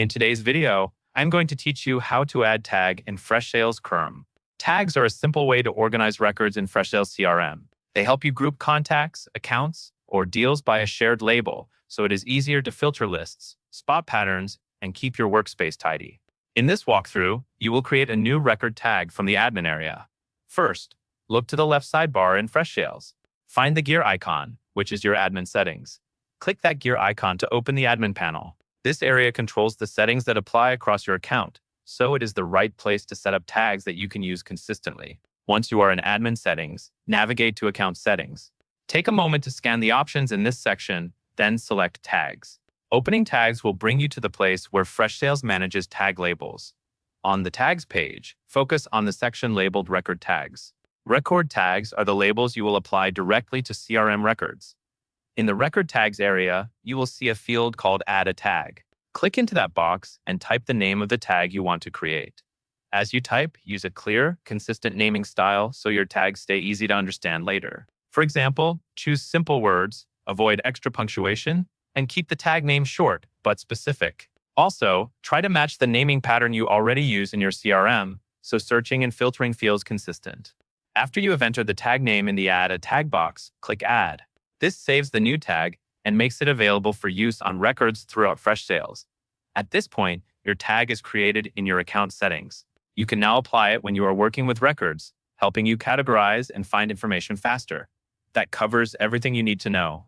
In today's video, I'm going to teach you how to add tag in Freshsales CRM. Tags are a simple way to organize records in Freshsales CRM. They help you group contacts, accounts, or deals by a shared label, so it is easier to filter lists, spot patterns, and keep your workspace tidy. In this walkthrough, you will create a new record tag from the admin area. First, look to the left sidebar in Freshsales. Find the gear icon, which is your admin settings. Click that gear icon to open the admin panel. This area controls the settings that apply across your account, so it is the right place to set up tags that you can use consistently. Once you are in admin settings, navigate to account settings. Take a moment to scan the options in this section, then select tags. Opening tags will bring you to the place where Freshsales manages tag labels. On the tags page, focus on the section labeled record tags. Record tags are the labels you will apply directly to CRM records. In the record tags area, you will see a field called Add a Tag. Click into that box and type the name of the tag you want to create. As you type, use a clear, consistent naming style so your tags stay easy to understand later. For example, choose simple words, avoid extra punctuation, and keep the tag name short but specific. Also, try to match the naming pattern you already use in your CRM so searching and filtering feels consistent. After you have entered the tag name in the Add a Tag box, click Add. This saves the new tag and makes it available for use on records throughout Freshsales. At this point, your tag is created in your account settings. You can now apply it when you are working with records, helping you categorize and find information faster. That covers everything you need to know.